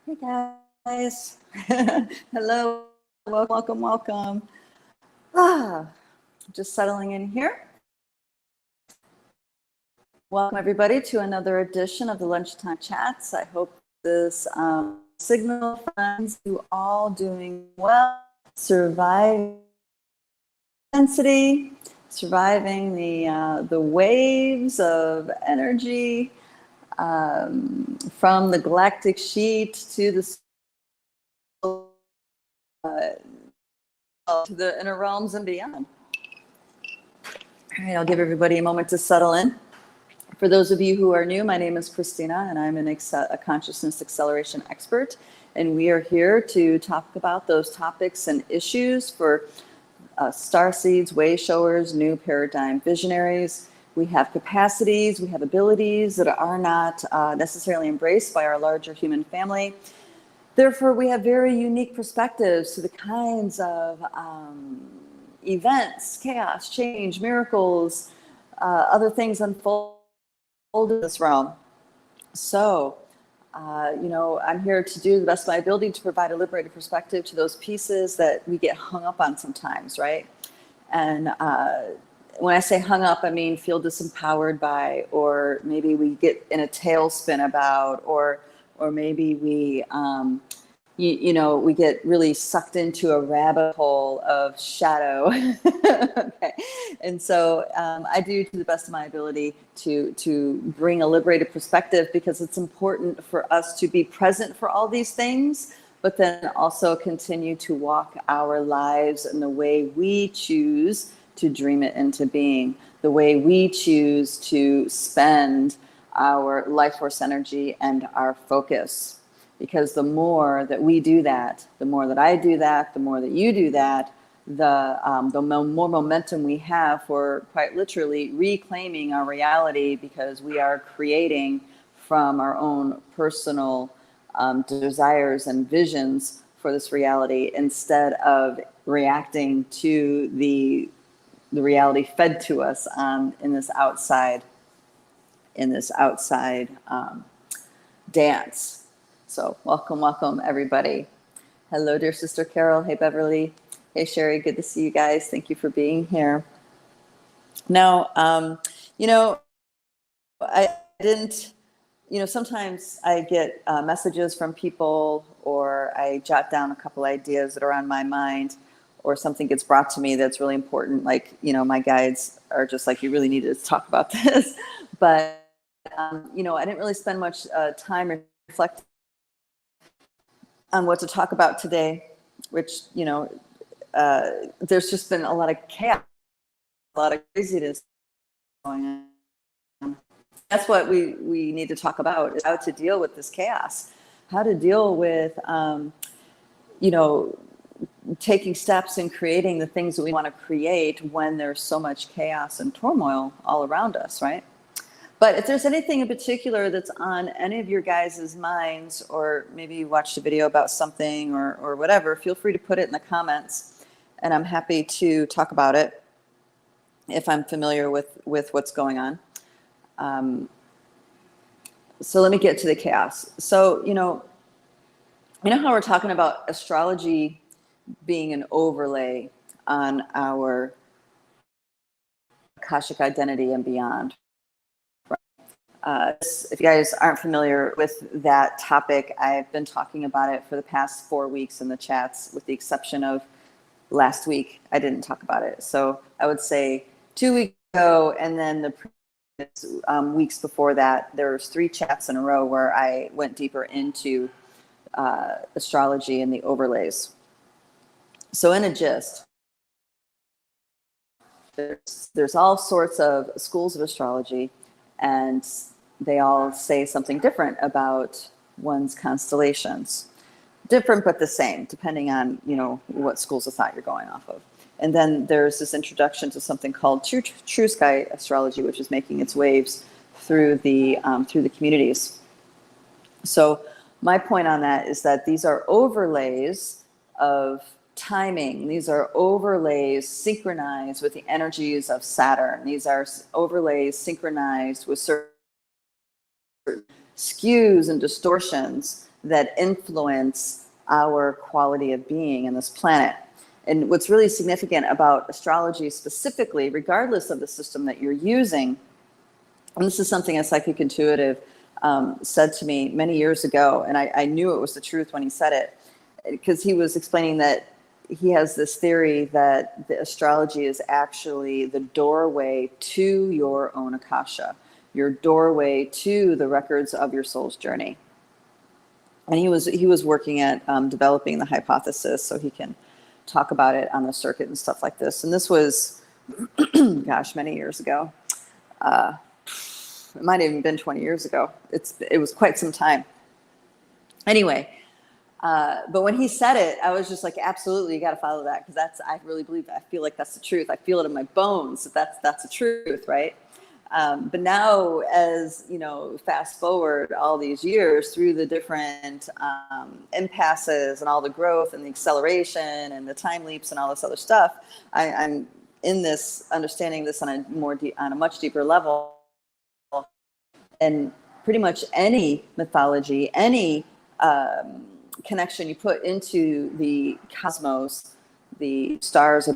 Hey guys. Hello. Welcome. Just settling in here. Welcome everybody to another edition of the Lunchtime Chats. I hope this signal finds you all doing well, surviving intensity, surviving the waves of energy from the galactic sheet to the inner realms and beyond. All right, I'll give everybody a moment to settle in. For those of you who are new, my name is Christina, and I'm a consciousness acceleration expert, and we are here to talk about those topics and issues for starseeds, way showers, new paradigm visionaries. We have capacities, we have abilities that are not necessarily embraced by our larger human family. Therefore, we have very unique perspectives to the kinds of events, chaos, change, miracles, other things unfold in this realm. So, I'm here to do the best of my ability to provide a liberated perspective to those pieces that we get hung up on sometimes, right? And when I say hung up, I mean feel disempowered by, or maybe we get in a tailspin about, or maybe we, we get really sucked into a rabbit hole of shadow. Okay. And so I do to the best of my ability to bring a liberated perspective, because it's important for us to be present for all these things, but then also continue to walk our lives in the way we choose to dream it into being, the way we choose to spend our life force energy and our focus. Because the more that we do that, the more that I do that, the more that you do that, the more momentum we have for quite literally reclaiming our reality, because we are creating from our own personal desires and visions for this reality, instead of reacting to the reality fed to us in this outside dance. So welcome everybody. Hello, dear sister Carol. Hey, Beverly. Hey, Sherry. Good to see you guys. Thank you for being here. Now, I didn't, sometimes I get messages from people, or I jot down a couple ideas that are on my mind, or something gets brought to me that's really important. Like, my guides are just like, you really need to talk about this. But, I didn't really spend much time reflecting on what to talk about today, which, there's just been a lot of chaos, a lot of craziness going on. That's what we need to talk about, is how to deal with this chaos, how to deal with, taking steps and creating the things that we want to create when there's so much chaos and turmoil all around us, right? But if there's anything in particular that's on any of your guys' minds, or maybe you watched a video about something or whatever, feel free to put it in the comments, and I'm happy to talk about it if I'm familiar with what's going on. So let me get to the chaos. So, you know how we're talking about astrology being an overlay on our Akashic identity and beyond. If you guys aren't familiar with that topic, I've been talking about it for the past 4 weeks in the chats, with the exception of last week. I didn't talk about it. So I would say 2 weeks ago, and then the previous weeks before that, there was 3 chats in a row where I went deeper into astrology and the overlays. So in a gist, there's all sorts of schools of astrology, and they all say something different about one's constellations. Different but the same, depending on what schools of thought you're going off of. And then there's this introduction to something called true sky astrology, which is making its waves through the communities. So my point on that is that these are overlays of timing. These are overlays synchronized with the energies of Saturn. These are overlays synchronized with certain skews and distortions that influence our quality of being in this planet. And what's really significant about astrology specifically, regardless of the system that you're using, and this is something a psychic intuitive said to me many years ago, and I knew it was the truth when he said it, because he was explaining that he has this theory that the astrology is actually the doorway to your own Akasha, your doorway to the records of your soul's journey. And he was working at developing the hypothesis so he can talk about it on the circuit and stuff like this. And this was, gosh, many years ago. It might have even been 20 years ago. It was quite some time. Anyway, but when he said it, I was just like, absolutely, you got to follow that, because I really believe that. I feel like that's the truth. I feel it in my bones that that's the truth, right? But now, as you know, fast forward all these years through the different impasses and all the growth and the acceleration and the time leaps and all this other stuff, I'm in this understanding this on a much deeper level. And pretty much any mythology, any connection you put into the cosmos, the stars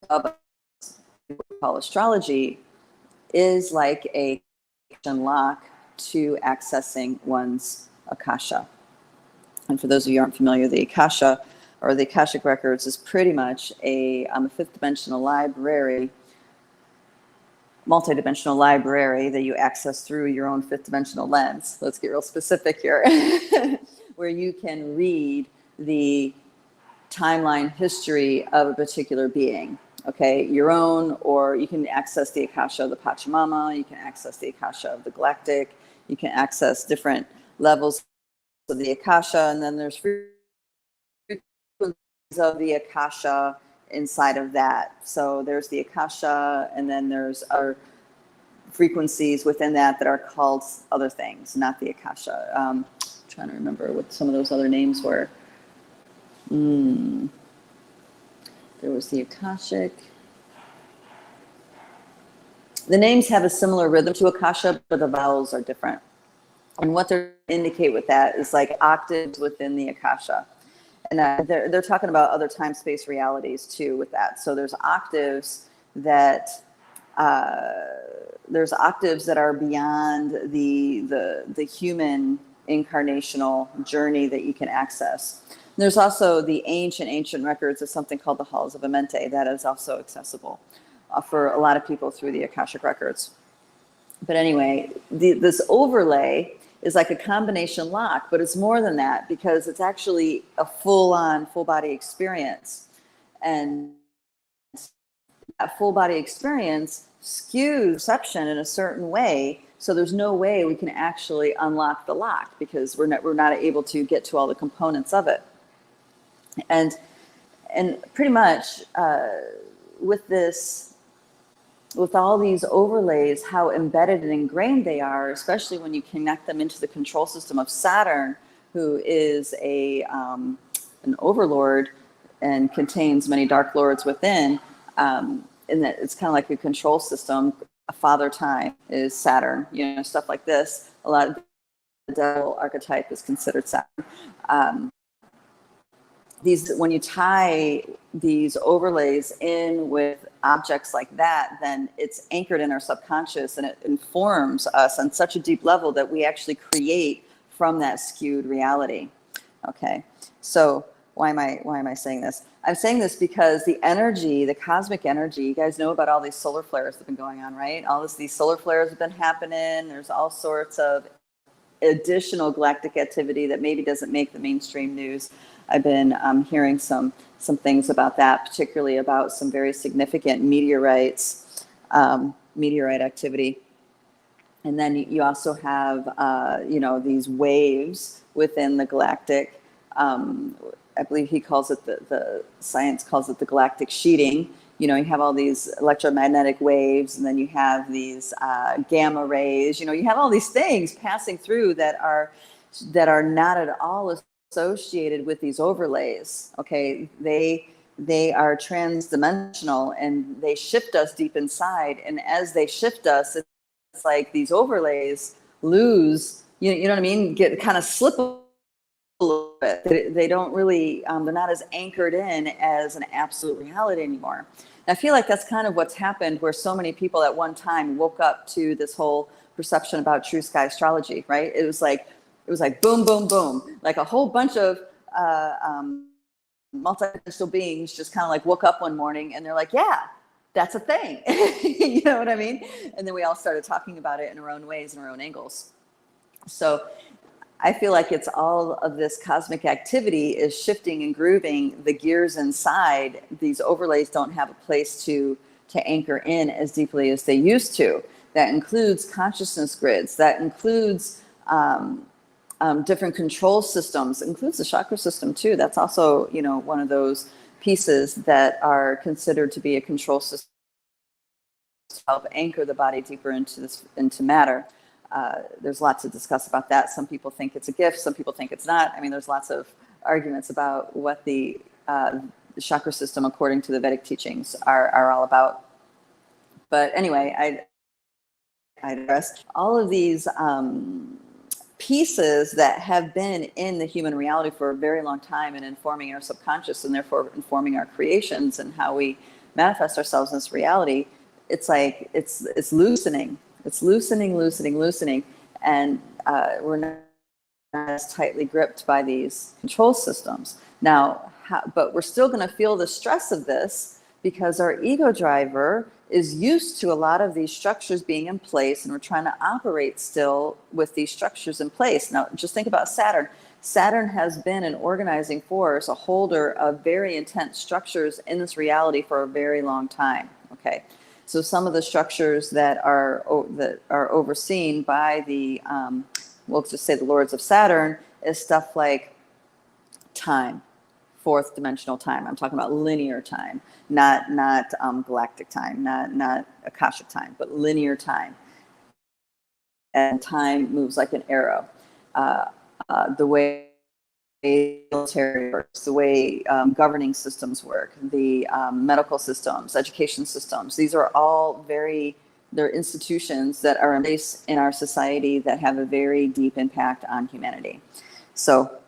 above us, what we call astrology, is like a lock to accessing one's Akasha. And for those of you who aren't familiar, the Akasha, or the Akashic records, is pretty much a fifth dimensional library, multi-dimensional library that you access through your own fifth dimensional lens. Let's get real specific here. Where you can read the timeline history of a particular being, okay, your own, or you can access the Akasha of the Pachamama, you can access the Akasha of the Galactic, you can access different levels of the Akasha, and then there's frequencies of the Akasha inside of that. So there's the Akasha, and then there's other frequencies within that are called other things, not the Akasha. Trying to remember what some of those other names were. There was the Akashic. The names have a similar rhythm to Akasha, but the vowels are different. And what they indicate with that is like octaves within the Akasha. And they're talking about other time-space realities too with that. So there's octaves that are beyond the human incarnational journey that you can access. There's also the ancient records of something called the Halls of Amenti that is also accessible for a lot of people through the Akashic records. But anyway, this overlay is like a combination lock, but it's more than that, because it's actually a full-on, full-body experience. And that full-body experience skews perception in a certain way, so there's no way we can actually unlock the lock, because we're not able to get to all the components of it. And pretty much with all these overlays, how embedded and ingrained they are, especially when you connect them into the control system of Saturn, who is an overlord and contains many dark lords within, in that it's kind of like a control system. A father time is Saturn, stuff like this. A lot of the devil archetype is considered Saturn. When you tie these overlays in with objects like that, then it's anchored in our subconscious, and it informs us on such a deep level that we actually create from that skewed reality. Okay, so why am I saying this? I'm saying this because the energy, the cosmic energy, you guys know about all these solar flares that have been going on, right? These solar flares have been happening. There's all sorts of additional galactic activity that maybe doesn't make the mainstream news. I've been hearing some things about that, particularly about some very significant meteorite activity. And then you also have, these waves within the galactic. I believe he calls it, the science calls it the galactic sheeting. You have all these electromagnetic waves, and then you have these gamma rays. You have all these things passing through that are not at all associated with these overlays. Okay, they are transdimensional, and they shift us deep inside. And as they shift us, it's like these overlays lose. You know what I mean? Get kind of slip little bit. They don't really, they're not as anchored in as an absolute reality anymore. And I feel like that's kind of what's happened, where so many people at one time woke up to this whole perception about true sky astrology, right? It was like boom, boom, boom, like a whole bunch of multidimensional beings just kind of like woke up one morning and they're like, yeah, that's a thing. You know what I mean? And then we all started talking about it in our own ways and our own angles. So I feel like it's all of this cosmic activity is shifting and grooving the gears inside. These overlays don't have a place to anchor in as deeply as they used to. That includes consciousness grids. That includes different control systems. Includes the chakra system too. That's also, you know, one of those pieces that are considered to be a control system to help anchor the body deeper into matter. There's lots to discuss about that. Some people think it's a gift. Some people think it's not. I mean, there's lots of arguments about what the chakra system, according to the Vedic teachings, are all about. But anyway, I address all of these pieces that have been in the human reality for a very long time and informing our subconscious and therefore informing our creations and how we manifest ourselves in this reality. It's like it's loosening. It's loosening, and we're not as tightly gripped by these control systems. Now, but we're still going to feel the stress of this because our ego driver is used to a lot of these structures being in place, and we're trying to operate still with these structures in place. Now, just think about Saturn. Saturn has been an organizing force, a holder of very intense structures in this reality for a very long time, okay? So some of the structures that are overseen by the, we'll just say the lords of Saturn, is stuff like time, fourth dimensional time. I'm talking about linear time, not galactic time, not Akashic time, but linear time. And time moves like an arrow. The way military works, the way governing systems work, the medical systems, education systems. These are all they're institutions that are in place in our society that have a very deep impact on humanity. So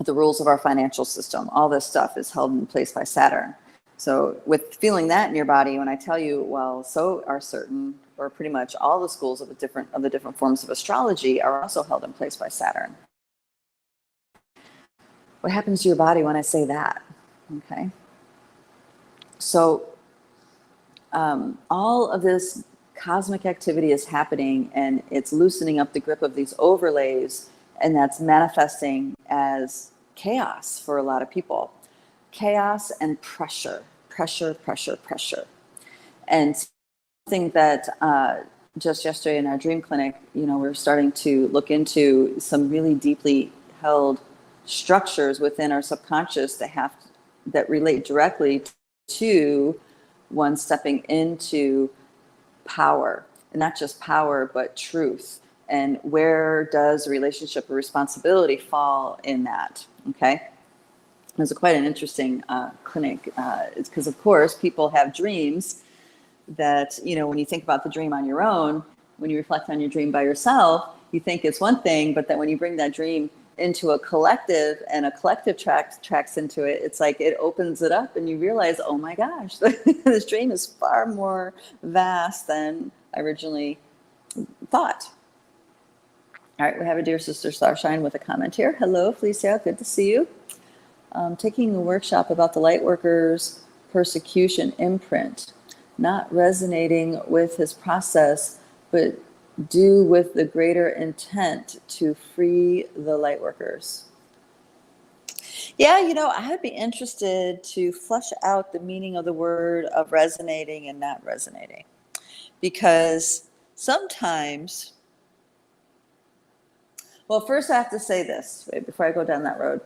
the rules of our financial system, all this stuff is held in place by Saturn. So with feeling that in your body, when I tell you, well, so are certain, or pretty much all the schools of the different forms of astrology are also held in place by Saturn. What happens to your body when I say that? Okay. So all of this cosmic activity is happening, and it's loosening up the grip of these overlays, and that's manifesting as chaos for a lot of people. Chaos and pressure. And something that just yesterday in our dream clinic, you know, we're starting to look into some really deeply held structures within our subconscious that relate directly to one stepping into power, and not just power, but truth. And where does relationship or responsibility fall in that? Okay. It was quite an interesting clinic. It's because, of course, people have dreams that, you know, when you think about the dream on your own, when you reflect on your dream by yourself, you think it's one thing, but then when you bring that dream into a collective and a collective tracks into it, it's like it opens it up and you realize, oh my gosh, this dream is far more vast than I originally thought. All right, we have a dear sister Starshine with a comment here. Hello, Felicia, good to see you. Taking a workshop about the Lightworkers persecution imprint, not resonating with his process, but do with the greater intent to free the Lightworkers. Yeah, you know, I'd be interested to flesh out the meaning of the word of resonating and not resonating. Because sometimes, well, first I have to say this, wait, before I go down that road.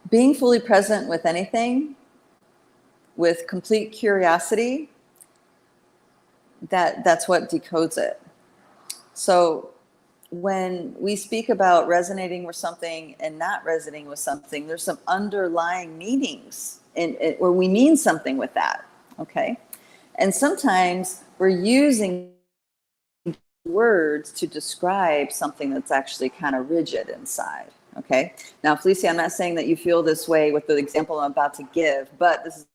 Being fully present with anything, with complete curiosity, that's what decodes it. So when we speak about resonating with something and not resonating with something, there's some underlying meanings where we mean something with that, okay? And sometimes we're using words to describe something that's actually kind of rigid inside. Okay. Now, Felicia, I'm not saying that you feel this way with the example I'm about to give, but this is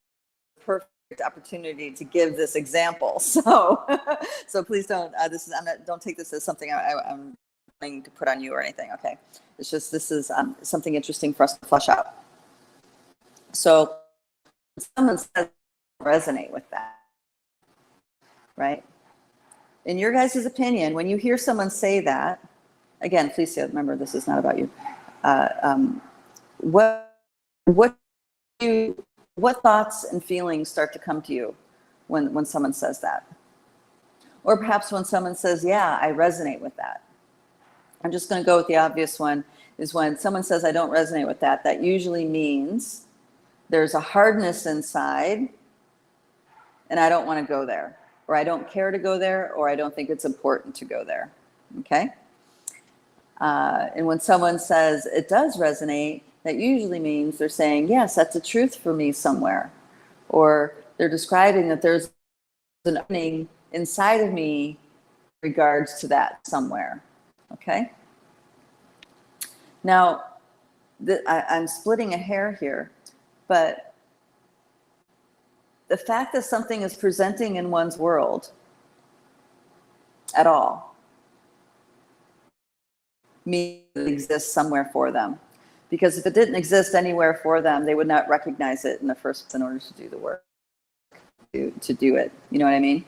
a perfect opportunity to give this example. So, so please don't. Don't take this as something I'm trying to put on you or anything. Okay. It's just this is something interesting for us to flesh out. So, someone says resonate with that, right? In your guys' opinion, when you hear someone say that, again, Felicia, remember this is not about you. What thoughts and feelings start to come to you when someone says that? Or perhaps when someone says, yeah, I resonate with that. I'm just going to go with the obvious one, is when someone says, I don't resonate with that, that usually means there's a hardness inside and I don't want to go there, or I don't care to go there, or I don't think it's important to go there. Okay? And when someone says it does resonate, that usually means they're saying, yes, that's a truth for me somewhere. Or they're describing that there's an opening inside of me in regards to that somewhere. Okay? Now, I'm splitting a hair here, but the fact that something is presenting in one's world at all means it exists somewhere for them. Because if it didn't exist anywhere for them, they would not recognize it in the first place in order to do the work, to do it. You know what I mean?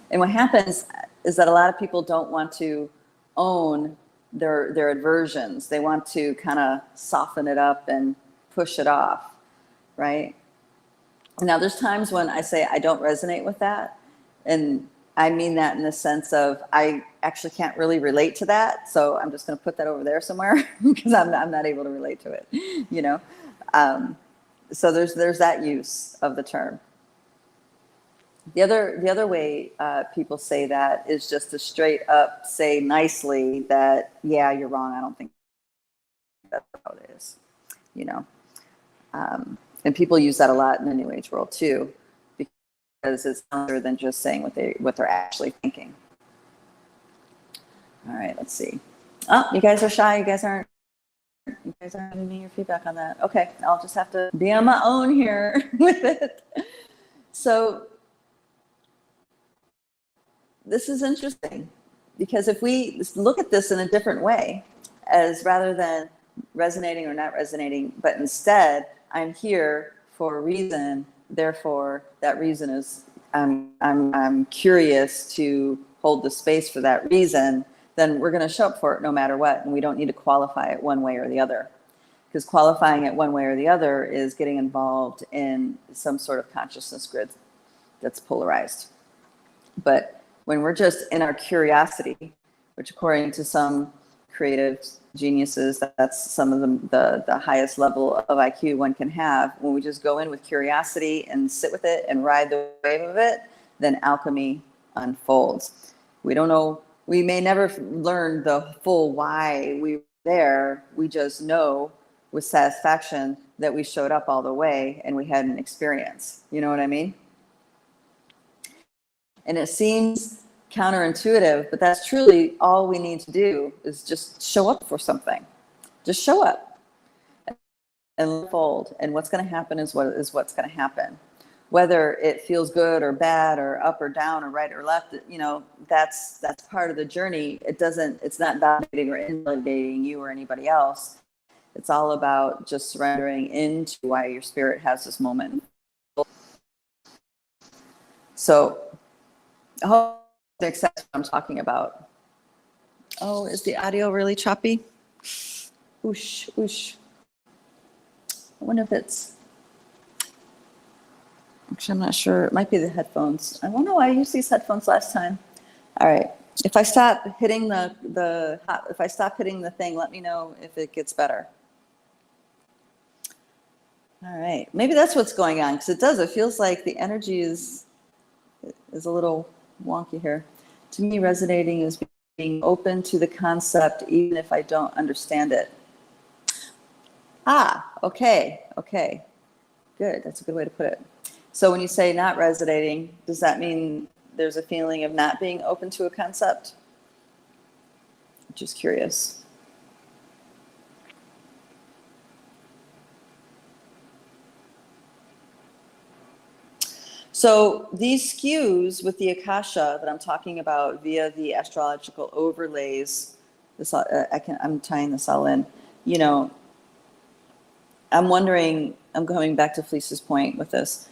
And what happens is that a lot of people don't want to own their aversions. They want to kind of soften it up and push it off, right? Now, there's times when I say I don't resonate with that, and I mean that in the sense of I actually can't really relate to that, so I'm just going to put that over there somewhere because I'm not able to relate to it, you know. So there's that use of the term. The other way people say that is just to straight up say nicely that, yeah, you're wrong. I don't think that's how it is, you know. And people use that a lot in the New Age world too, because it's other than just saying what they're actually thinking. All right, let's see. Oh, you guys are shy. You guys aren't giving me your feedback on that. Okay, I'll just have to be on my own here with it. So this is interesting, because if we look at this in a different way, as rather than resonating or not resonating, but instead I'm here for a reason, therefore that reason is I'm curious to hold the space for that reason, then we're going to show up for it no matter what, and we don't need to qualify it one way or the other, because qualifying it one way or the other is getting involved in some sort of consciousness grid that's polarized. But when we're just in our curiosity, which according to some creative geniuses, that's some of the highest level of IQ one can have, when we just go in with curiosity and sit with it and ride the wave of it, then alchemy unfolds. We don't know, we may never learn the full why we were there. We just know with satisfaction that we showed up all the way and we had an experience. You know what I mean? And it seems counterintuitive, but that's truly all we need to do, is just show up for something. Just show up and unfold. And what's going to happen is what's going to happen. Whether it feels good or bad or up or down or right or left, you know, that's part of the journey. It's not validating or invalidating you or anybody else. It's all about just surrendering into why your spirit has this moment. So I hope to accept what I'm talking about. Oh, is the audio really choppy? Oosh, oosh. I wonder if it's, actually, I'm not sure. It might be the headphones. I don't know why I used these headphones last time. All right. If I stop hitting if I stop hitting the thing, let me know if it gets better. All right. Maybe that's what's going on, because it does. It feels like the energy is a little wonky here. To me, resonating is being open to the concept, even if I don't understand it. Ah, okay. Okay. Good. That's a good way to put it. So when you say not resonating, does that mean there's a feeling of not being open to a concept? Just curious. So these skews with the Akasha that I'm talking about via the astrological overlays, this I'm tying this all in. You know, I'm wondering. I'm going back to Felice's point with this,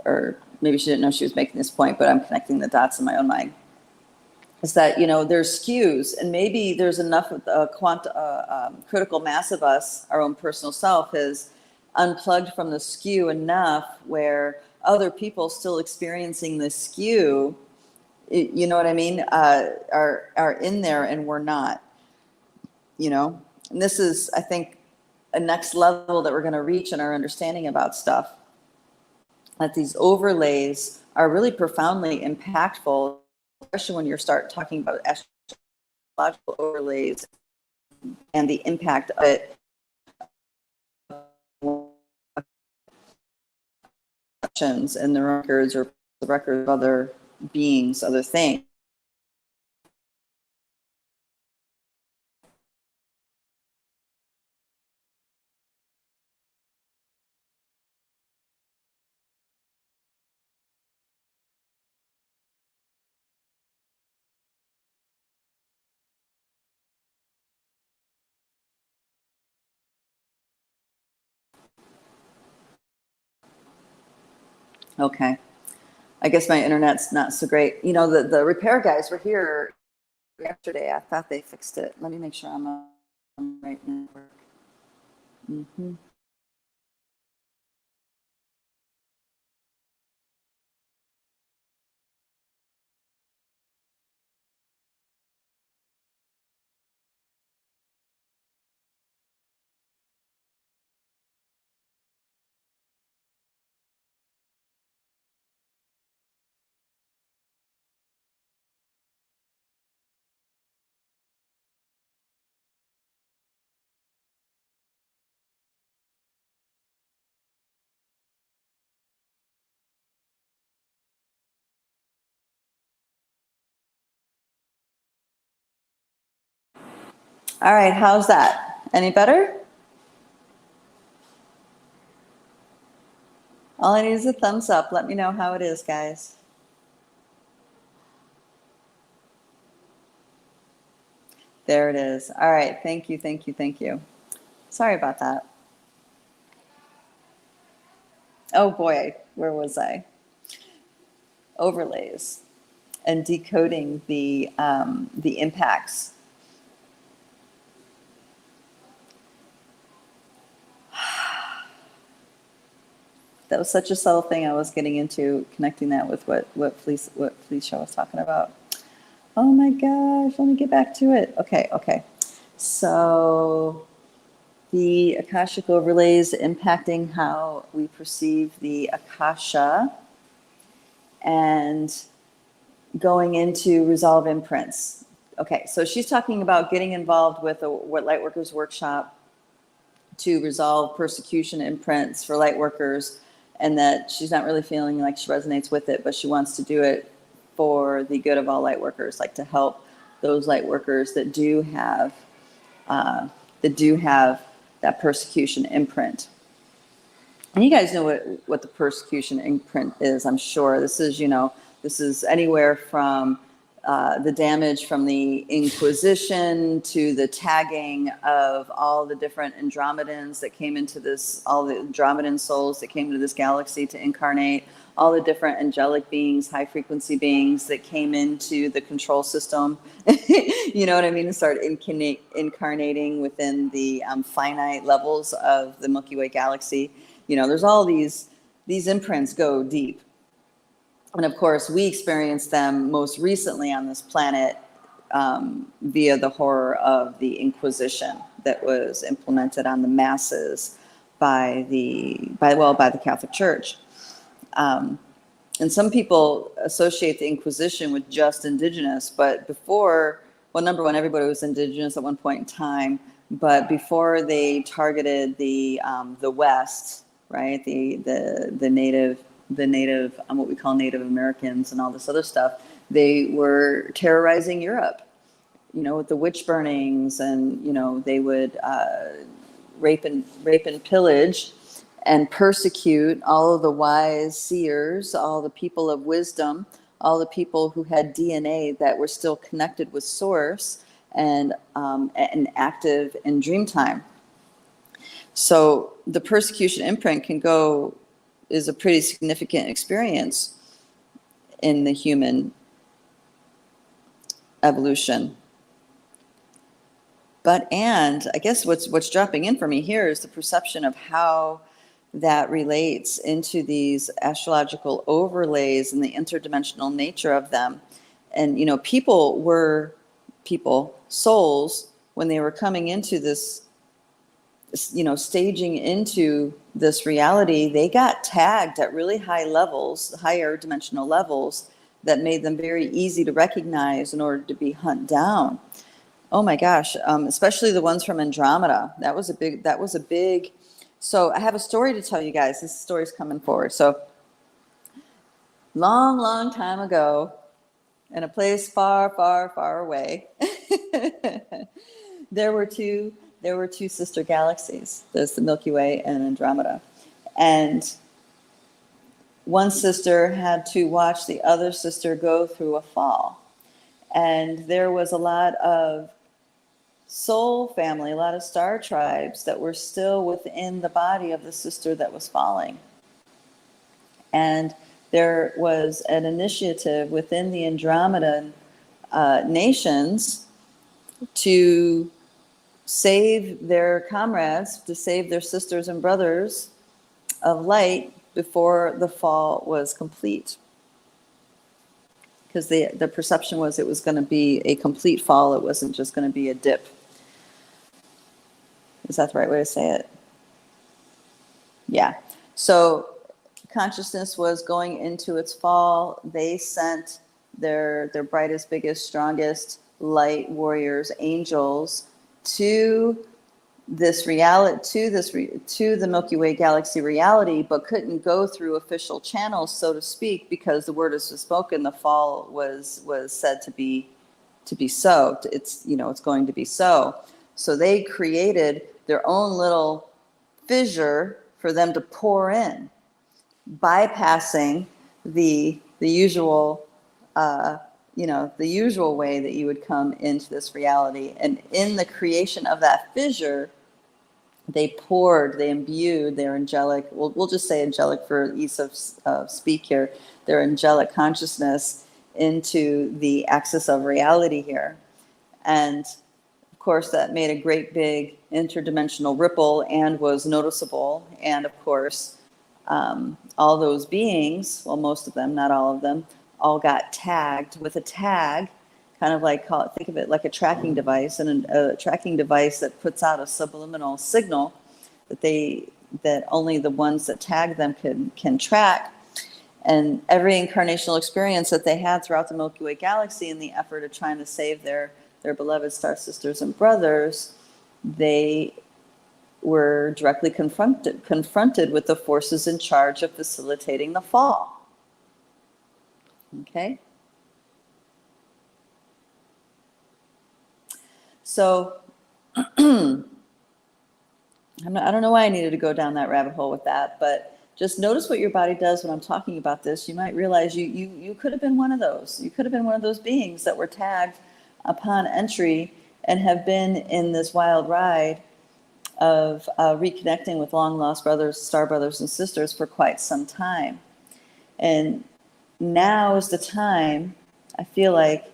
or maybe she didn't know she was making this point, but I'm connecting the dots in my own mind. Is that, you know, there's skews, and maybe there's enough of the critical mass of us, our own personal self, is unplugged from the skew enough where other people still experiencing the skew, you know what I mean, are in there and we're not, you know. And this is, I think, a next level that we're going to reach in our understanding about stuff. That these overlays are really profoundly impactful, especially when you start talking about astrological overlays and the impact of it and the records or the records of other beings, other things. Okay. I guess my internet's not so great. You know, the repair guys were here yesterday. I thought they fixed it. Let me make sure I'm on the right network. Mm-hmm. All right, how's that? Any better? All I need is a thumbs up. Let me know how it is, guys. There it is. All right, thank you, thank you, thank you. Sorry about that. Oh boy, where was I? Overlays and decoding the impacts. That was such a subtle thing I was getting into, connecting that with what Felicia was talking about. Oh my gosh, let me get back to it. Okay. So the Akashic overlays impacting how we perceive the Akasha and going into resolve imprints. Okay, so she's talking about getting involved with a Lightworkers workshop to resolve persecution imprints for Lightworkers, and that she's not really feeling like she resonates with it, but she wants to do it for the good of all Lightworkers, like to help those Lightworkers that do have that persecution imprint. And you guys know what the persecution imprint is, I'm sure. This is anywhere from the damage from the Inquisition to the tagging of all the different Andromedans that came into this, all the Andromedan souls that came to this galaxy to incarnate, all the different angelic beings, high frequency beings that came into the control system, you know what I mean, and start incarnating within the finite levels of the Milky Way galaxy. You know, there's all these imprints go deep. And of course, we experienced them most recently on this planet via the horror of the Inquisition that was implemented on the masses by the Catholic Church. And some people associate the Inquisition with just indigenous, but before, well, number one, everybody was indigenous at one point in time, but before they targeted the West, right, the native, what we call Native Americans and all this other stuff, they were terrorizing Europe. with the witch burnings, and they would rape and pillage and persecute all of the wise seers, all the people of wisdom, all the people who had DNA that were still connected with source and active in dream time. So the persecution imprint is a pretty significant experience in the human evolution. And I guess what's dropping in for me here is the perception of how that relates into these astrological overlays and the interdimensional nature of them. And, people were souls, when they were coming into this, staging into this reality, they got tagged at really high levels, higher dimensional levels, that made them very easy to recognize in order to be hunted down. Oh my gosh, especially the ones from Andromeda. That was a big. So I have a story to tell you guys. This story's coming forward. So long time ago, in a place far, far, far away, there were two sister galaxies. There's the Milky Way and Andromeda. And one sister had to watch the other sister go through a fall. And there was a lot of soul family, a lot of star tribes that were still within the body of the sister that was falling. And there was an initiative within the Andromedan nations to save their comrades, to save their sisters and brothers of light before the fall was complete. Because the perception was it was going to be a complete fall. It wasn't just going to be a dip. Is that the right way to say it? Yeah. So consciousness was going into its fall. They sent their brightest, biggest, strongest light warriors, angels, to this reality, to the Milky Way galaxy reality, but couldn't go through official channels, so to speak, because the word is spoken. The fall was said to be so. It's going to be so. So they created their own little fissure for them to pour in, bypassing the usual the usual way that you would come into this reality. And in the creation of that fissure, they imbued their angelic, we'll just say angelic for ease of speak here, their angelic consciousness into the axis of reality here. And of course, that made a great big interdimensional ripple and was noticeable. And of course, all those beings, well, most of them, not all of them, all got tagged with a tag, kind of like, think of it like a tracking device, and a tracking device that puts out a subliminal signal that only the ones that tag them can track. And every incarnational experience that they had throughout the Milky Way galaxy in the effort of trying to save their beloved star sisters and brothers, they were directly confronted with the forces in charge of facilitating the fall. Okay? So, I don't know why I needed to go down that rabbit hole with that, but just notice what your body does when I'm talking about this. You might realize you could have been one of those. You could have been one of those beings that were tagged upon entry and have been in this wild ride of reconnecting with long lost brothers, star brothers and sisters for quite some time. And now is the time, I feel like,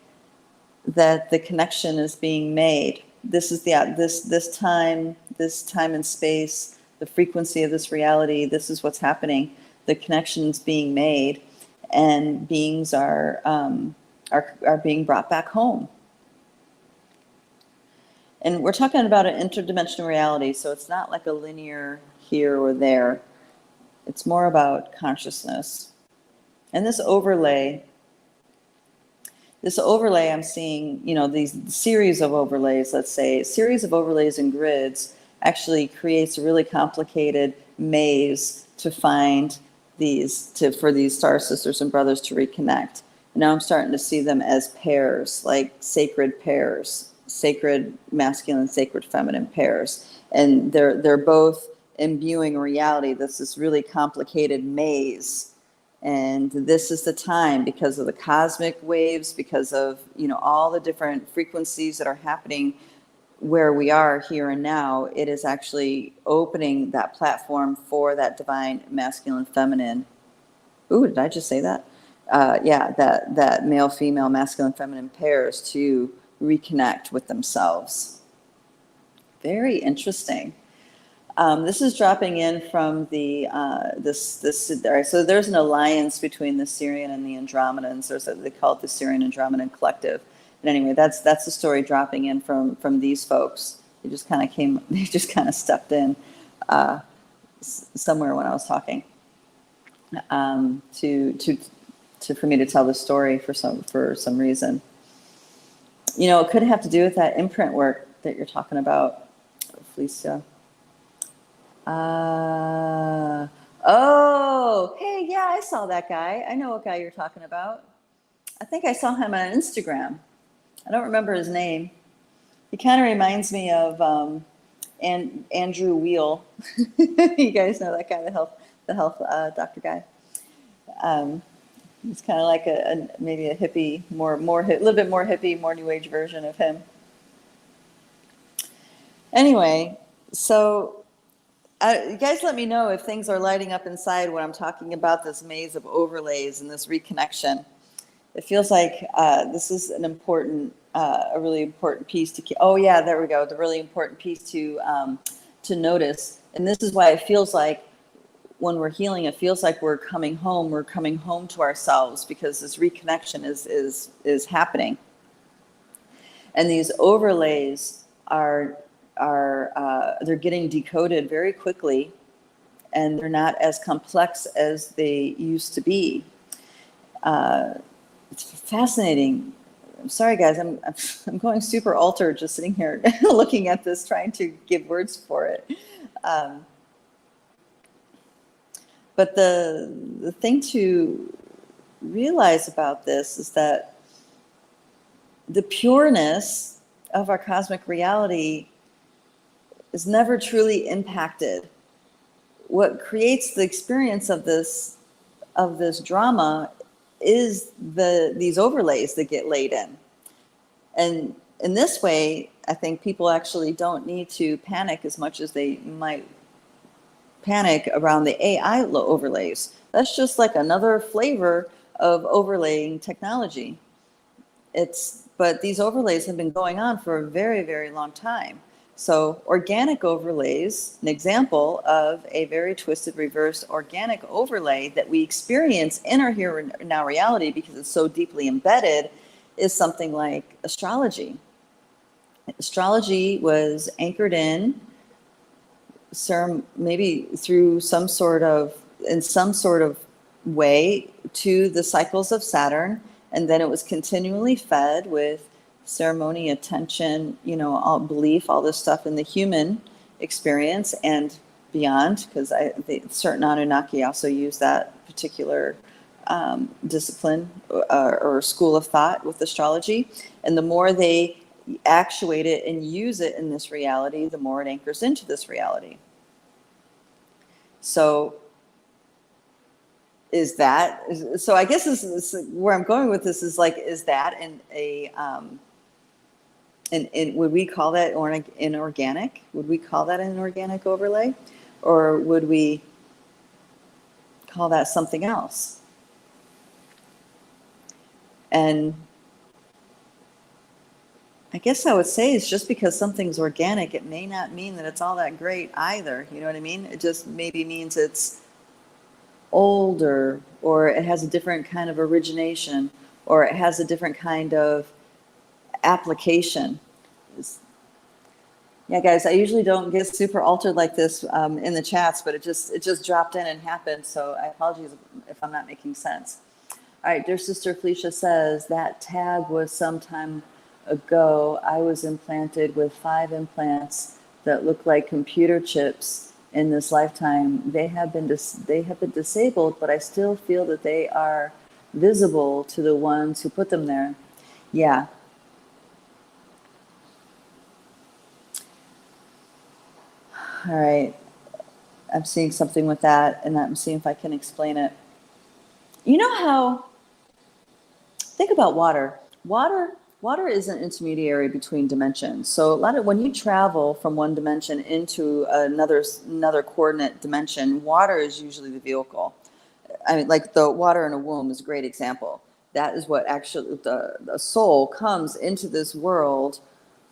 that the connection is being made. This is this time and space, the frequency of this reality. This is what's happening. The connection's being made, and beings are being brought back home. And we're talking about an interdimensional reality, so it's not like a linear here or there. It's more about consciousness. And this overlay, I'm seeing, these series of overlays, let's say, a series of overlays and grids actually creates a really complicated maze to find for these star sisters and brothers to reconnect. Now I'm starting to see them as pairs, like sacred pairs, sacred masculine, sacred feminine pairs. And they're both imbuing reality. This really complicated maze. And this is the time, because of the cosmic waves, because of, you know, all the different frequencies that are happening where we are here and now, it is actually opening that platform for that divine masculine feminine. Ooh, did I just say that? Yeah, that male, female, masculine, feminine pairs to reconnect with themselves. Very interesting. This is dropping in from the all right, so there's an alliance between the Syrian and the Andromedans. They call it the Syrian Andromedan Collective. And anyway, that's the story dropping in from these folks. They just kind of stepped in somewhere when I was talking for me to tell the story for some reason. You know, it could have to do with that imprint work that you're talking about, Felicia. Oh, hey, yeah, I saw that guy. I know what guy you're talking about. I think I saw him on Instagram. I don't remember his name. He kind of reminds me of Andrew Wheel. You guys know that guy, the health doctor guy. He's kind of like maybe a hippie, a little bit more hippie, more new age version of him. Anyway, so you guys let me know if things are lighting up inside when I'm talking about this maze of overlays and this reconnection. It feels like this is a really important piece to keep. Oh yeah, there we go. The really important piece to notice. And this is why it feels like when we're healing, it feels like we're coming home. We're coming home to ourselves, because this reconnection is happening. And these overlays are they're getting decoded very quickly, and they're not as complex as they used to be. It's fascinating. I'm sorry, guys. I'm going super altered just sitting here looking at this, trying to give words for it. But the thing to realize about this is that the pureness of our cosmic reality is never truly impacted. What creates the experience of this drama is these overlays that get laid in. And in this way, I think people actually don't need to panic as much as they might panic around the AI overlays. That's just like another flavor of overlaying technology. But these overlays have been going on for a very, very long time. So organic overlays, an example of a very twisted reverse organic overlay that we experience in our here and now reality because it's so deeply embedded, is something like astrology. Astrology was anchored in maybe through some sort of way to the cycles of Saturn, and then it was continually fed with ceremony, attention, all belief, all this stuff in the human experience and beyond, because certain Anunnaki also use that particular discipline or school of thought with astrology. And the more they actuate it and use it in this reality, the more it anchors into this reality. So I guess this is where I'm going with this, is like, is that would we call that inorganic? Would we call that an organic overlay? Or would we call that something else? And I guess I would say it's just because something's organic, it may not mean that it's all that great either. You know what I mean? It just maybe means it's older, or it has a different kind of origination, or it has a different kind of application. Yeah, guys, I usually don't get super altered like this in the chats, but it just dropped in and happened. So I apologize if I'm not making sense. All right, dear sister Felicia says that tag was some time ago. I was implanted with 5 implants that look like computer chips in this lifetime. They have been disabled, but I still feel that they are visible to the ones who put them there. Yeah. All right. I'm seeing something with that, and I'm seeing if I can explain it. You know how, think about water. Water is an intermediary between dimensions. So when you travel from one dimension into another coordinate dimension, water is usually the vehicle. I mean, like the water in a womb is a great example. That is what actually the soul comes into this world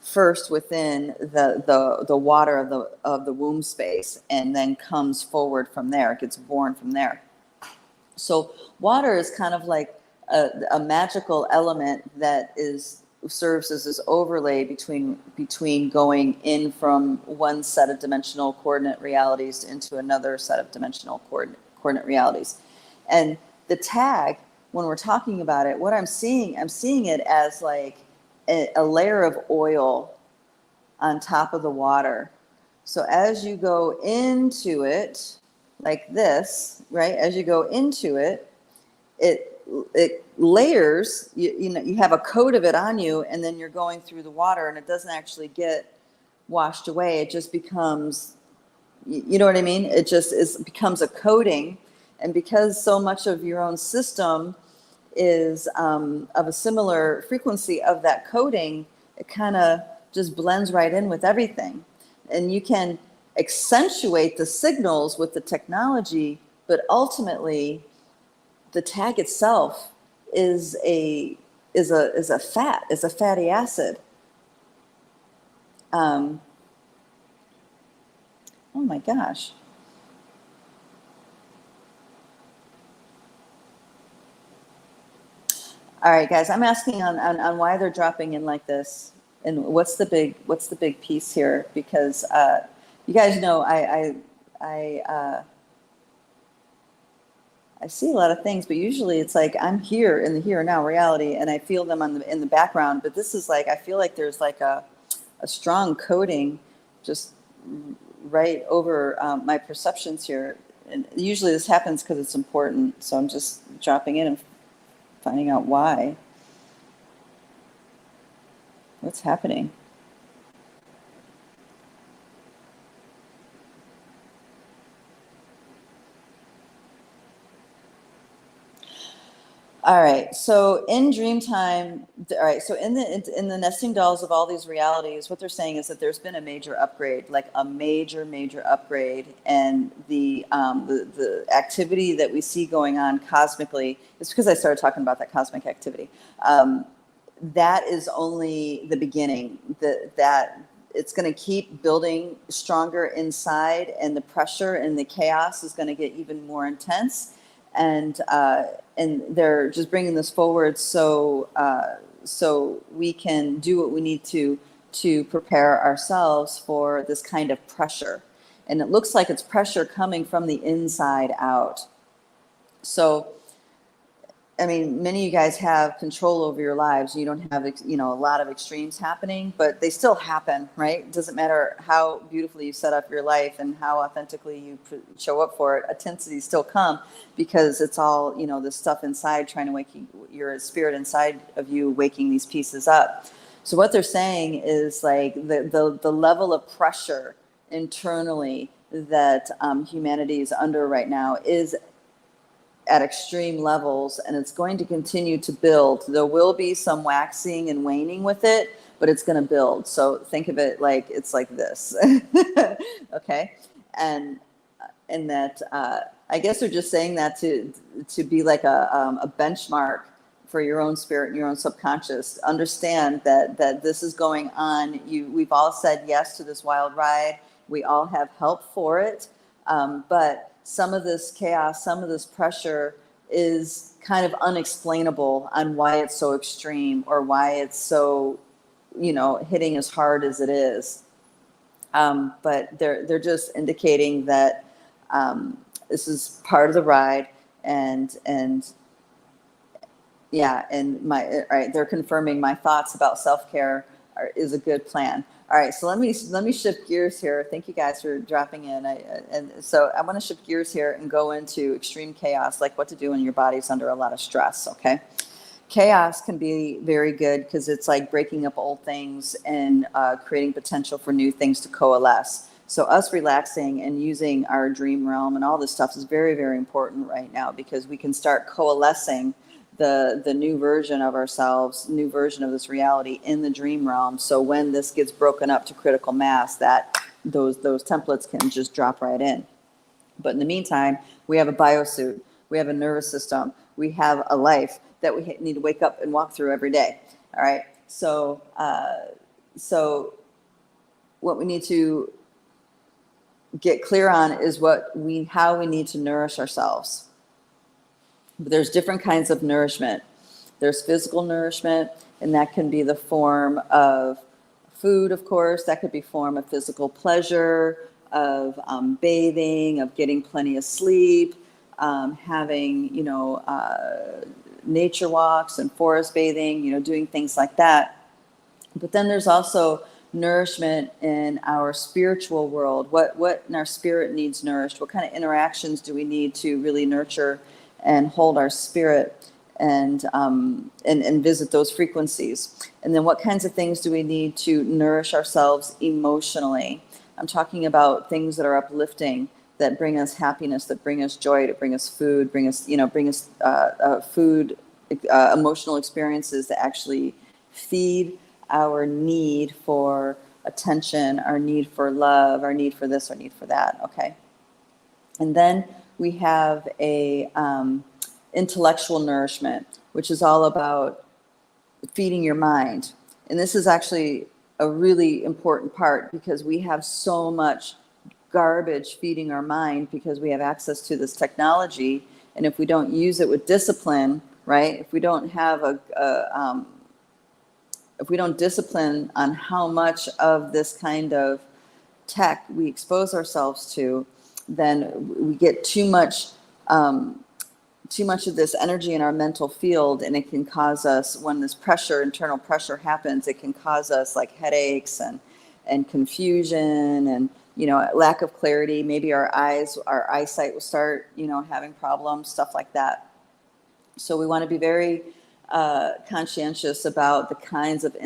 first within the water of the womb space, and then comes forward from there. It gets born from there. So water is kind of like a magical element that serves as this overlay between going in from one set of dimensional coordinate realities into another set of dimensional coordinate realities. And the tag, when we're talking about it, what I'm seeing it as like a layer of oil on top of the water. So as you go into it, like this, right? As you go into it, it layers, you know, you have a coat of it on you, and then you're going through the water, and it doesn't actually get washed away. It just becomes, you know what I mean? It just becomes a coating. And because so much of your own system is of a similar frequency of that coating, it kind of just blends right in with everything. And you can accentuate the signals with the technology, but ultimately the tag itself is a fatty acid. Oh my gosh. All right, guys, I'm asking on why they're dropping in like this, and what's the big piece here? Because you guys know I see a lot of things, but usually it's like I'm here in the here and now reality, and I feel them in the background. But this is like, I feel like there's like a strong coding just right over my perceptions here. And usually this happens because it's important. So I'm just dropping in and finding out why. What's happening? All right. So in dream time, all right. So in the nesting dolls of all these realities, what they're saying is that there's been a major upgrade, like a major upgrade, and the activity that we see going on cosmically is because I started talking about that cosmic activity. That is only the beginning. That it's going to keep building stronger inside, and the pressure and the chaos is going to get even more intense. And they're just bringing this forward so we can do what we need to prepare ourselves for this kind of pressure. And it looks like it's pressure coming from the inside out. So, I mean, many of you guys have control over your lives. You don't have, a lot of extremes happening, but they still happen, right? It doesn't matter how beautifully you set up your life and how authentically you show up for it. Intensities still come because it's all, this stuff inside trying to wake your spirit inside of you, waking these pieces up. So what they're saying is like the level of pressure internally that humanity is under right now is at extreme levels, and it's going to continue to build. There will be some waxing and waning with it, but it's going to build. So think of it like it's like this. Okay, and that I guess they're just saying that to be like a benchmark for your own spirit and your own subconscious. Understand that this is going on. We've all said yes to this wild ride. We all have help for it, but some of this chaos, some of this pressure is kind of unexplainable on why it's so extreme or why it's so, hitting as hard as it is. But they're just indicating that this is part of the ride, and yeah, and they're confirming my thoughts about self-care is a good plan. All right, so let me shift gears here. Thank you guys for dropping in. So I want to shift gears here and go into extreme chaos, like what to do when your body's under a lot of stress. Okay, chaos can be very good because it's like breaking up old things and creating potential for new things to coalesce. So us relaxing and using our dream realm and all this stuff is very, very important right now, because we can start coalescing the new version of ourselves, new version of this reality in the dream realm. So when this gets broken up to critical mass, that those templates can just drop right in. But in the meantime, we have a biosuit, we have a nervous system, we have a life that we need to wake up and walk through every day. All right. So what we need to get clear on is how we need to nourish ourselves. But there's different kinds of nourishment. There's physical nourishment, and that can be the form of food, of course. That could be form of physical pleasure, of bathing, of getting plenty of sleep, having, nature walks and forest bathing, doing things like that. But then there's also nourishment in our spiritual world. What in our spirit needs nourished? What kind of interactions do we need to really nurture and hold our spirit and visit those frequencies? And then what kinds of things do we need to nourish ourselves emotionally? I'm talking about things that are uplifting, that bring us happiness, that bring us joy, to bring us food, bring us food, emotional experiences that actually feed our need for attention, our need for love, our need for this, our need for that. Okay. And then we have a intellectual nourishment, which is all about feeding your mind. And this is actually a really important part, because we have so much garbage feeding our mind because we have access to this technology. And if we don't use it with discipline, right? If we don't have if we don't discipline on how much of this kind of tech we expose ourselves to, then we get too much of this energy in our mental field, and it can cause us, when this internal pressure happens, it can cause us like headaches and confusion and lack of clarity. Maybe our eyesight will start having problems, stuff like that. So we want to be very conscientious about the kinds of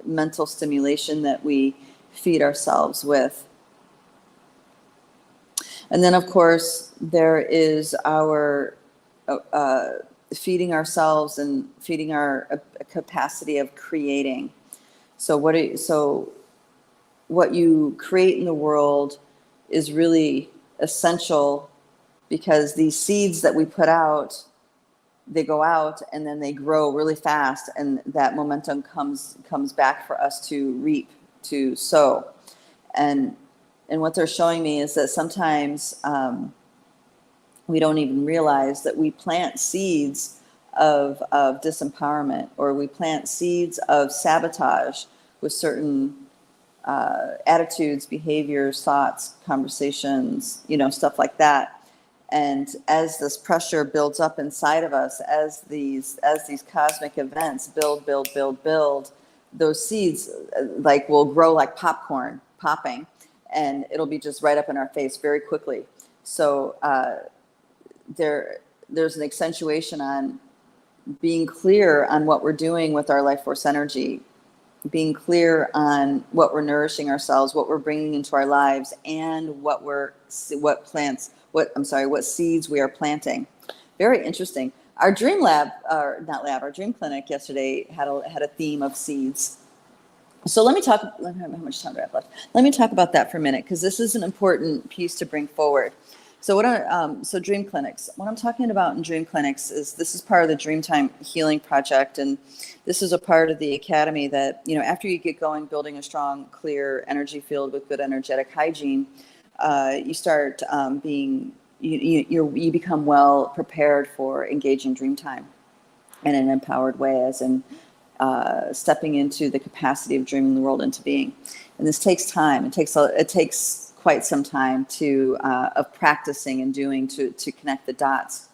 mental stimulation that we feed ourselves with. And then, of course, there is our feeding ourselves and feeding our capacity of creating. So what you create in the world is really essential, because these seeds that we put out, they go out and then they grow really fast, and that momentum comes back for us to reap, to sow. And what they're showing me is that sometimes we don't even realize that we plant seeds of disempowerment, or we plant seeds of sabotage with certain attitudes, behaviors, thoughts, conversations, stuff like that. And as this pressure builds up inside of us, as these cosmic events build, those seeds will grow like popcorn popping, and it'll be just right up in our face very quickly. So there's an accentuation on being clear on what we're doing with our life force energy, being clear on what we're nourishing ourselves, what we're bringing into our lives, and what seeds we are planting. Very interesting. Our dream our dream clinic yesterday had a theme of seeds. So let me talk. How much time do I have left? Let me talk about that for a minute, because this is an important piece to bring forward. So so dream clinics. What I'm talking about in dream clinics is, this is part of the Dreamtime Healing Project, and this is a part of the academy that, after you get going, building a strong, clear energy field with good energetic hygiene, you start you become well prepared for engaging Dreamtime in an empowered way, as in stepping into the capacity of dreaming the world into being. And this takes time. It takes quite some time of practicing and doing to connect the dots.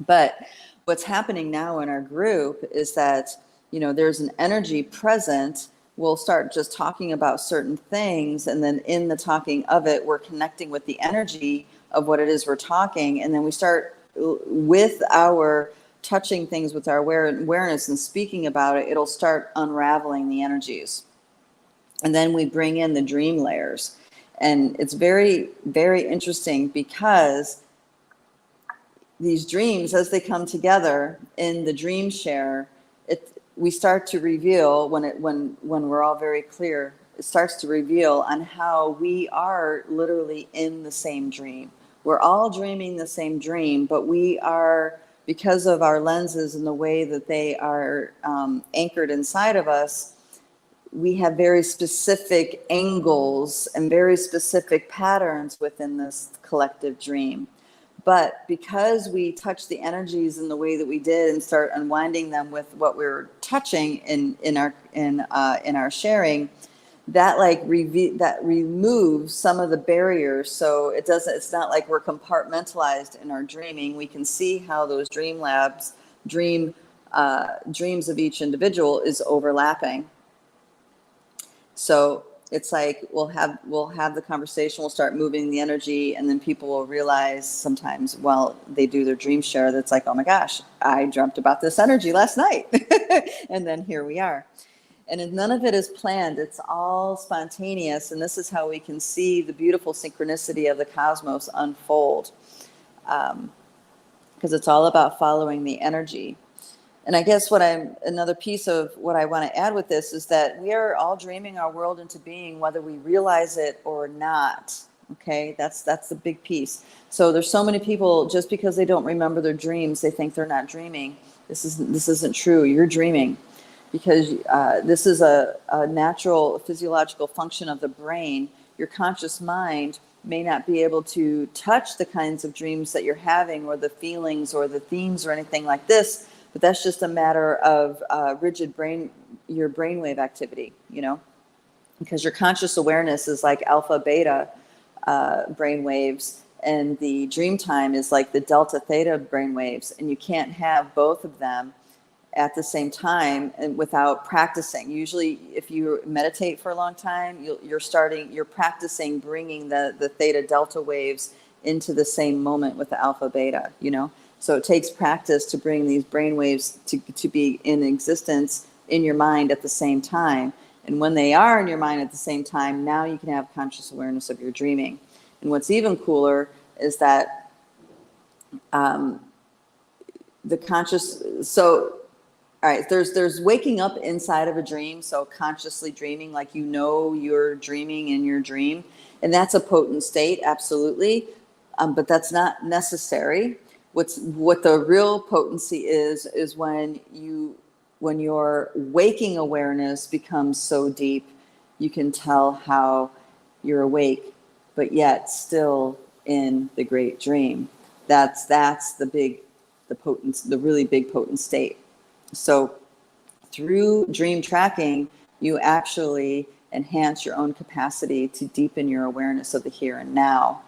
But what's happening now in our group is that there's an energy present we'll start just talking about certain things, and then in the talking of it, we're connecting with the energy of what it is we're talking, and then we start with our touching things with our awareness and speaking about it, it'll start unraveling the energies. And then we bring in the dream layers. And it's very, very interesting because these dreams, as they come together in the dream share, we start to reveal when we're all very clear, it starts to reveal on how we are literally in the same dream. We're all dreaming the same dream, but we are, because of our lenses and the way that they are anchored inside of us, we have very specific angles and very specific patterns within this collective dream. But because we touch the energies in the way that we did and start unwinding them with what we were touching in our sharing, that removes some of the barriers. So it's not like we're compartmentalized in our dreaming. We can see how those dreams of each individual is overlapping. So it's like we'll have the conversation, we'll start moving the energy, and then people will realize sometimes while they do their dream share that's like, oh my gosh, I dreamt about this energy last night. And then here we are. And none of it is planned, it's all spontaneous, and this is how we can see the beautiful synchronicity of the cosmos unfold, because it's all about following the energy. And I guess another piece of what I want to add with this is that we are all dreaming our world into being, whether we realize it or not. Okay, that's the big piece. So there's so many people, just because they don't remember their dreams, they think they're not dreaming. This isn't true. You're dreaming, because this is a natural physiological function of the brain. Your conscious mind may not be able to touch the kinds of dreams that you're having, or the feelings or the themes or anything like this. But that's just a matter of your brainwave activity, because your conscious awareness is like alpha, beta brainwaves, and the dream time is like the delta, theta brainwaves, and you can't have both of them at the same time and without practicing. Usually, if you meditate for a long time, you're practicing bringing the theta, delta waves into the same moment with the alpha, beta, So it takes practice to bring these brain waves to be in existence in your mind at the same time. And when they are in your mind at the same time, now you can have conscious awareness of your dreaming. And what's even cooler is that all right, there's waking up inside of a dream, so consciously dreaming, like you're dreaming in your dream. And that's a potent state, absolutely. But that's not necessary. What the real potency is when your waking awareness becomes so deep, you can tell how you're awake, but yet still in the great dream. That's the really big potent state. So through dream tracking, you actually enhance your own capacity to deepen your awareness of the here and now.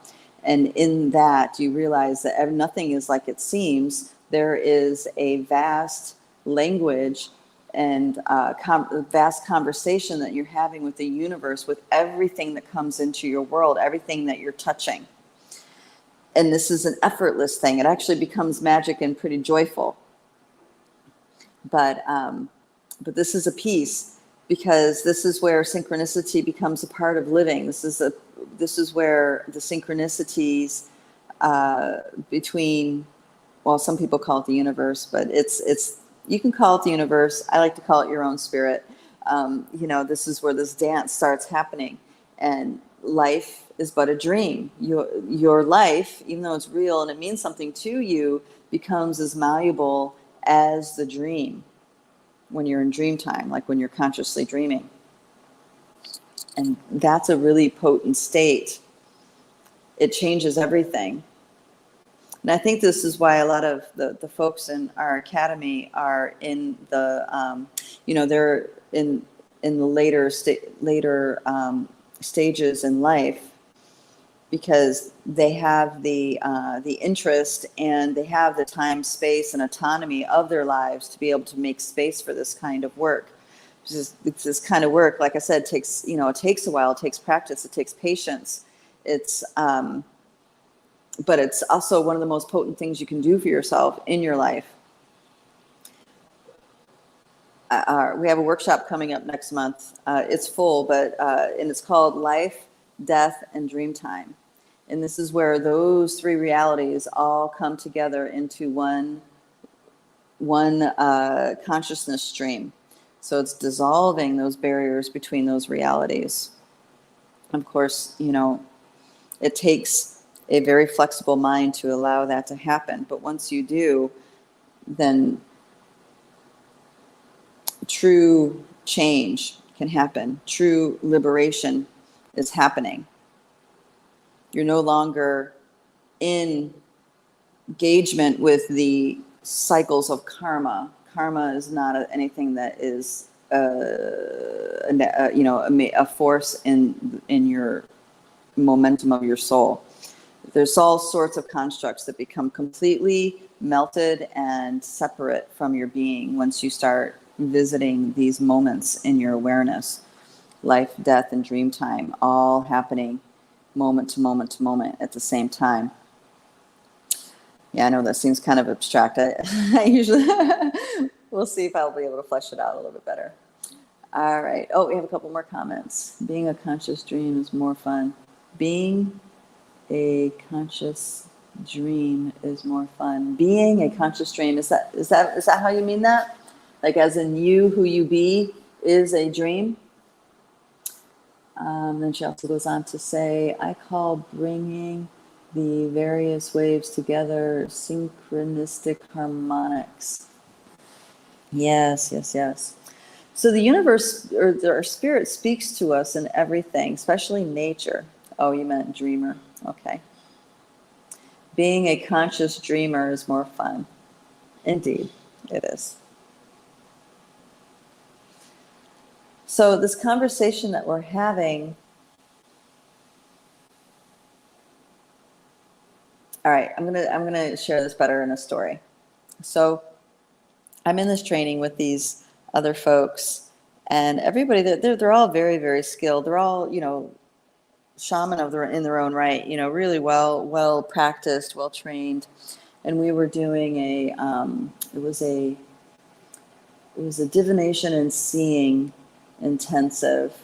And in that, you realize that nothing is like it seems. There is a vast language and vast conversation that you're having with the universe, with everything that comes into your world, everything that you're touching. And this is an effortless thing. It actually becomes magic and pretty joyful. But this is a piece, because this is where synchronicity becomes a part of living. This is where the synchronicities between, well, some people call it the universe, but it's you can call it the universe. I like to call it your own spirit. This is where this dance starts happening, and life is but a dream. Your life, even though it's real and it means something to you, becomes as malleable as the dream when you're in dream time, like when you're consciously dreaming. And that's a really potent state. It changes everything. And I think this is why a lot of the folks in our academy are in the, they're in the later stages in life, because they have the interest, and they have the time, space, and autonomy of their lives to be able to make space for this kind of work. It's this kind of work, like I said, takes, it takes a while, it takes practice, it takes patience. It's, but it's also one of the most potent things you can do for yourself in your life. We have a workshop coming up next month. It's full, but and it's called Life, Death, and Dream Time. And this is where those three realities all come together into one consciousness stream. So it's dissolving those barriers between those realities. Of course, it takes a very flexible mind to allow that to happen. But once you do, then true change can happen. True liberation is happening. You're no longer in engagement with the cycles of karma. Karma is not anything that is a force in your momentum of your soul. There's all sorts of constructs that become completely melted and separate from your being once you start visiting these moments in your awareness. Life, death, and dream time, all happening moment to moment to moment at the same time. Yeah, I know that seems kind of abstract. I usually, we'll see if I'll be able to flesh it out a little bit better. All right. Oh, we have a couple more comments. Being a conscious dream is more fun. Being a conscious dream is more fun. Being a conscious dream, is that how you mean that? Like as in you, who you be, is a dream? Then she also goes on to say, I call bringing the various waves together synchronistic harmonics. Yes, yes, yes. So the universe, or our spirit, speaks to us in everything, especially nature. Oh, you meant dreamer. Okay. Being a conscious dreamer is more fun. Indeed, it is. So this conversation that we're having, all right, I'm gonna share this better in a story. So I'm in this training with these other folks, and everybody, they're all very, very skilled. They're all, shaman in their own right, really well practiced, well trained. And we were doing it was a divination and seeing intensive.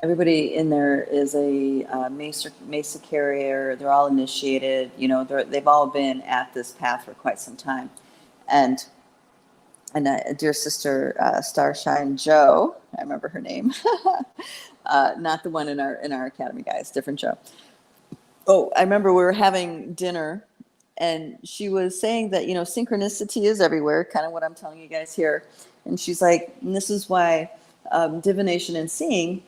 Everybody in there is a Mesa carrier. They're all initiated. They've all been at this path for quite some time. And dear sister Starshine Joe, I remember her name, not the one in our academy, guys, different Joe. Oh, I remember we were having dinner, and she was saying that synchronicity is everywhere, kind of what I'm telling you guys here. And she's like, and this is why divination and seeing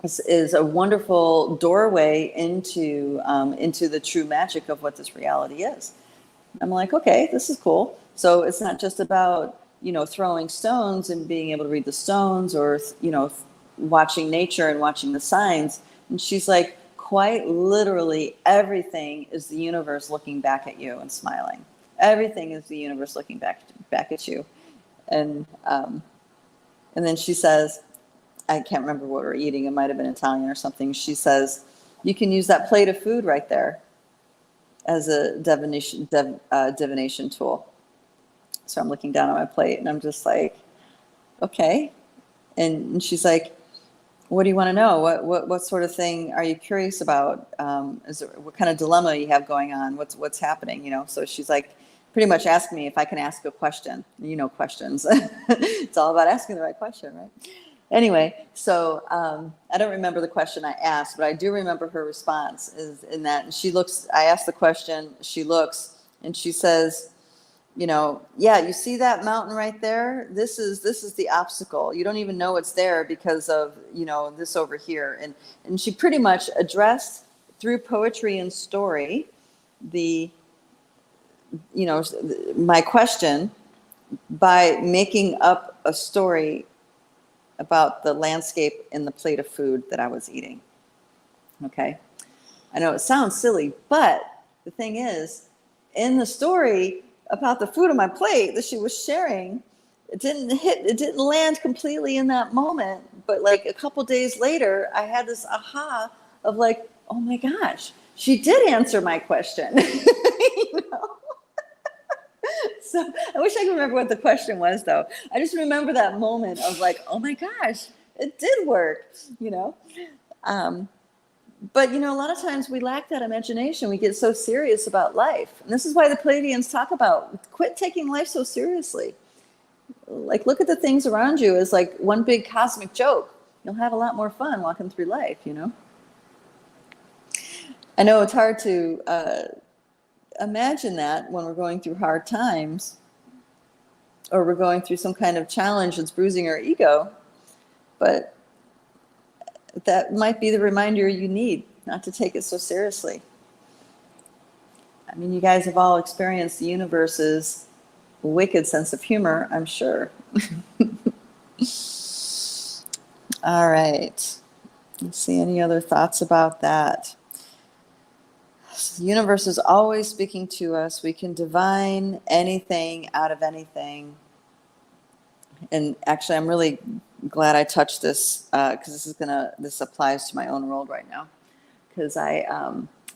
is a wonderful doorway into the true magic of what this reality is. I'm like, okay, this is cool. So it's not just about throwing stones and being able to read the stones, or watching nature and watching the signs. And she's like, quite literally, everything is the universe looking back at you and smiling. Everything is the universe looking back at you. And then she says, I can't remember what we're eating. It might have been Italian or something. She says, you can use that plate of food right there as a divination tool. So I'm looking down at my plate, and I'm just like, okay. And she's like, what do you want to know? What sort of thing are you curious about? What kind of dilemma you have going on? What's happening? So she's like, pretty much asking me if I can ask a question. Questions. It's all about asking the right question, right? Anyway, so I don't remember the question I asked, but I do remember her response is in that. And she looks. I asked the question. She looks, and she says, yeah, you see that mountain right there? This is the obstacle. You don't even know it's there because of, this over here. And she pretty much addressed through poetry and story my question by making up a story about the landscape in the plate of food that I was eating. Okay. I know it sounds silly, but the thing is, in the story about the food on my plate that she was sharing, it didn't land completely in that moment, but like a couple days later, I had this aha of like, oh my gosh, she did answer my question. You know? So I wish I could remember what the question was, though. I just remember that moment of like, oh my gosh, it did work, you know? But, you know, a lot of times we lack that imagination. We get so serious about life. And this is why the Pleiadians talk about quit taking life so seriously. Like, look at the things around you as like one big cosmic joke. You'll have a lot more fun walking through life, you know? I know it's hard to imagine that when we're going through hard times or we're going through some kind of challenge that's bruising our ego, but that might be the reminder you need not to take it so seriously. I mean, you guys have all experienced the universe's wicked sense of humor, I'm sure. All right. Let's see any other thoughts about that. The universe is always speaking to us. We can divine anything out of anything. And actually, I'm really glad I touched this because this applies to my own world right now. Because I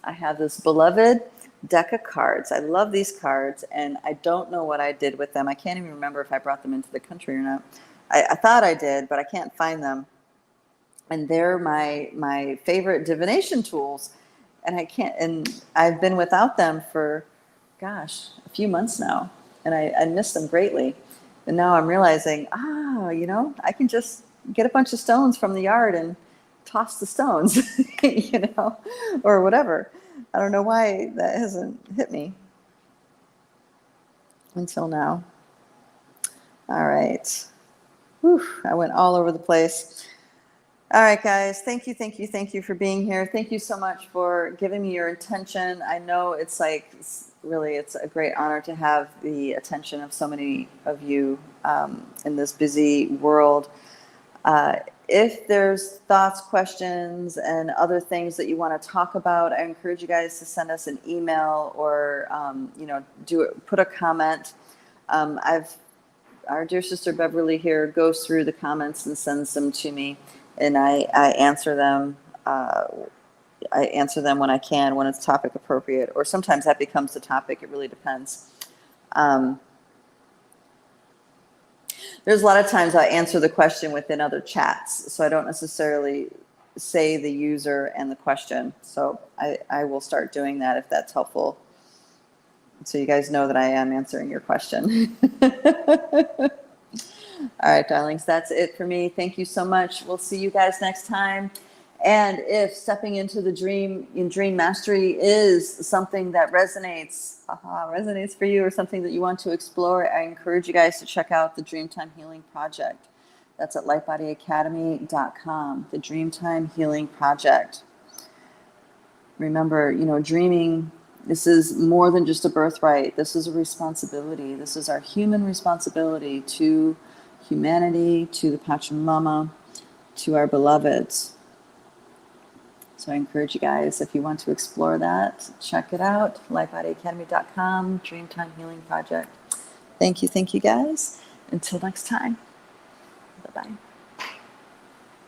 have this beloved deck of cards. I love these cards, and I don't know what I did with them. I can't even remember if I brought them into the country or not. I thought I did, but I can't find them. And they're my favorite divination tools. And I've been without them for, gosh, a few months now. And I miss them greatly. And now I'm realizing, you know, I can just get a bunch of stones from the yard and toss the stones, you know, or whatever. I don't know why that hasn't hit me until now. All right. Whew, I went all over the place. All right, guys. Thank you for being here. Thank you so much for giving me your attention. I know it's a great honor to have the attention of so many of you in this busy world. If there's thoughts, questions, and other things that you want to talk about, I encourage you guys to send us an email or put a comment. Our dear sister Beverly here goes through the comments and sends them to me. And I answer them. I answer them when I can, when it's topic appropriate, or sometimes that becomes the topic. It really depends. There's a lot of times I answer the question within other chats, so I don't necessarily say the user and the question. So I will start doing that if that's helpful, so you guys know that I am answering your question. All right, darlings, that's it for me. Thank you so much. We'll see you guys next time. And if stepping into the dream mastery is something that resonates for you, or something that you want to explore, I encourage you guys to check out the Dreamtime Healing Project. That's at lightbodyacademy.com, the Dreamtime Healing Project. Remember, dreaming, this is more than just a birthright. This is a responsibility. This is our human responsibility to humanity, to the Pachamama, to our beloveds. So I encourage you guys, if you want to explore that, check it out, lightbodyacademy.com, Dreamtime Healing Project. Thank you guys. Until next time. Bye-bye.